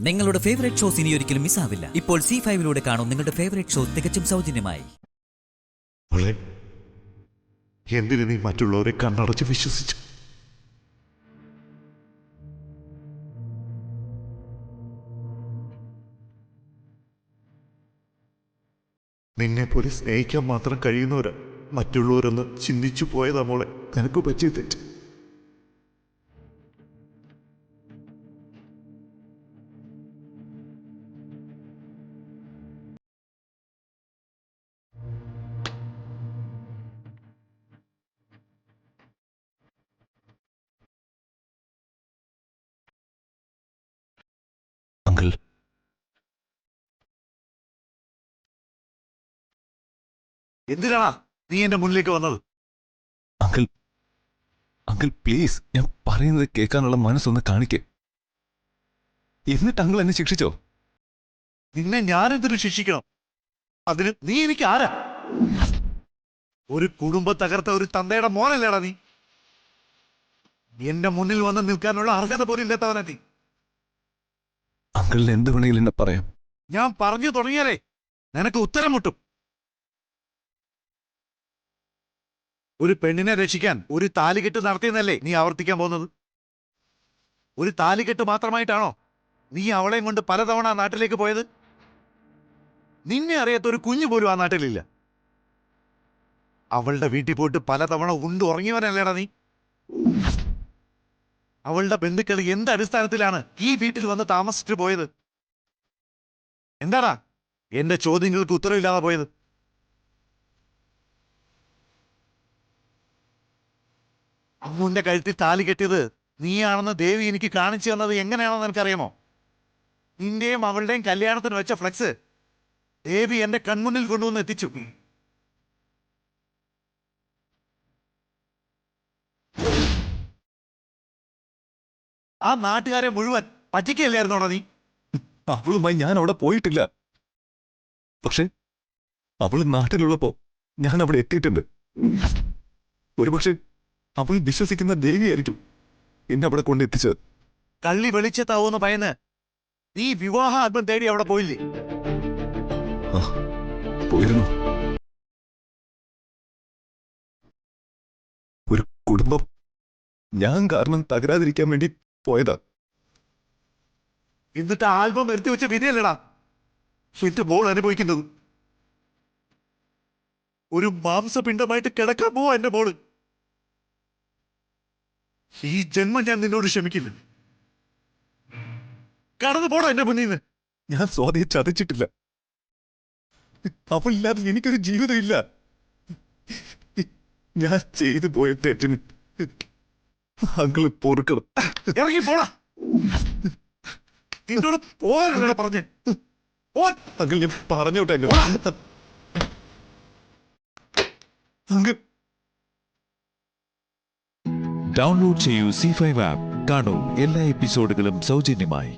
നിങ്ങളുടെ favourite shows ഇനി ഒരിക്കലും മിസ്സാവില്ല. ഇപ്പോൾ C5 കാണും നിങ്ങളുടെ ഫേവറേറ്റ് ഷോ തികച്ചും സൗജന്യമായി. എന്തിനു നീ മറ്റുള്ളവരെ കണ്ണടച്ച് വിശ്വസിച്ചു? നിന്നെ പോലെ സ്നേഹിക്കാൻ മാത്രം കഴിയുന്നവരാ മറ്റുള്ളവരെന്ന് ചിന്തിച്ചു പോയതാ മോളെ നിനക്ക് പറ്റിയ തെറ്റ്. അങ്കിൾ, എന്തിനാണ് നീ എന്റെ മുന്നിലേക്ക് വന്നത്? അങ്കിൾ അങ്കിൾ പ്ലീസ്, ഞാൻ പറയുന്നത് കേൾക്കാനുള്ള മനസ്സൊന്ന് കാണിക്കേ. എന്നിട്ട് അങ്കിൾ എന്നെ ശിക്ഷിച്ചോ? നിന്നെ ഞാനെന്തിനു ശിക്ഷിക്കണം? അതിന് നീ എനിക്ക് ആരാ? ഒരു കുടുംബം തകർത്ത ഒരു തന്തയുടെ മോനല്ലേടാ നീ. എന്റെ മുന്നിൽ വന്ന് നിൽക്കാനുള്ള അർഹത പോലും ഇല്ലാത്തവനാ നീ. അങ്കിളിന് എന്ത് വേണമെങ്കിലും എന്നെ പറയാം. ഞാൻ പറഞ്ഞു തുടങ്ങിയാലേ നിനക്ക് ഉത്തരം മുട്ടും. ഒരു പെണ്ണിനെ രക്ഷിക്കാൻ ഒരു താലികെട്ട് നടത്തിയെന്നല്ലേ നീ ആവർത്തിക്കാൻ പോകുന്നത്? ഒരു താലികെട്ട് മാത്രമായിട്ടാണോ നീ അവളെയും കൊണ്ട് പലതവണ ആ നാട്ടിലേക്ക് പോയത്? നിന്നെ അറിയാത്ത ഒരു കുഞ്ഞു പോലും ആ നാട്ടിലില്ല. അവളുടെ വീട്ടിൽ പോയിട്ട് പലതവണ ഉണ്ട് ഉറങ്ങിയവനല്ലേടാ നീ. അവളുടെ ബന്ധുക്കൾ എന്ത് അടിസ്ഥാനത്തിലാണ് ഈ വീട്ടിൽ വന്ന് താമസിച്ചിട്ട് പോയത്? എന്താടാ എന്റെ ചോദ്യങ്ങൾക്ക് ഉത്തരവില്ലാതെ പോയത്? അമ്മുന്റെ കഴുത്തിൽ താലി കെട്ടിയത് നീയാണെന്ന് ദേവി എനിക്ക് കാണിച്ചു തന്നത് എങ്ങനെയാണെന്ന് എനിക്കറിയാമോ? നിന്റെയും അവളുടെയും കല്യാണത്തിന് വെച്ച ഫ്ലെക്സ് ദേവി എന്റെ കൺമുന്നിൽ കൊണ്ടുവന്ന് എത്തിച്ചു. ആ നാട്ടുകാരെ മുഴുവൻ പറ്റിക്കല്ലായിരുന്നോടാ നീ? അവളുമായി ഞാൻ അവിടെ പോയിട്ടില്ല. പക്ഷെ അവൾ നാട്ടിലുള്ളപ്പോ ഞാൻ അവിടെ എത്തിയിട്ടുണ്ട്. ഒരുപക്ഷെ അവൾ വിശ്വസിക്കുന്ന ദേവിയായിരിക്കും എന്നെ അവിടെ കൊണ്ടെത്തിച്ചത്. കള്ളി വെളിച്ചത്താവൂന്ന് ഭയന്ന് നീ വിവാഹ ആത്മം തേടി അവിടെ പോയില്ലേ? പോയിരുന്നു. ഒരു കുടുംബം ഞാൻ കാരണം തകരാതിരിക്കാൻ വേണ്ടി പോയതാ. എന്നിട്ട് ആൽബം വരുത്തി വെച്ച വിധിയല്ലടാ എന്റെ മോൾ അനുഭവിക്കുന്നത്. ഒരു മാംസപിണ്ഡമായിട്ട് കിടക്കാൻ പോവാ എന്റെ മോള്. ഈ ജന്മം ഞാൻ നിന്നോട് ക്ഷമിക്കില്ല. കടന്നു പോടാ എന്റെ മുന്നിൽ നിന്ന്. ഞാൻ സ്വാതിയെ ചതിച്ചിട്ടില്ല. അവളില്ലാതെ എനിക്കൊരു ജീവിതമില്ല. ഞാൻ ചെയ്തു പോയ തെറ്റിന് അങ്കിള് പൊറുക്കണം. ഇറങ്ങി പോടാ. നിന്നോട് പോകാനാണ് പറഞ്ഞേ. അങ്കിൾ ഞാൻ പറഞ്ഞോട്ടെ. അങ്കിൾ ഡൗൺലോഡ് ചെയ്യൂ C5 ആപ്പ്. കാണൂ എല്ലാ എപ്പിസോഡുകളും സൗജന്യമായി.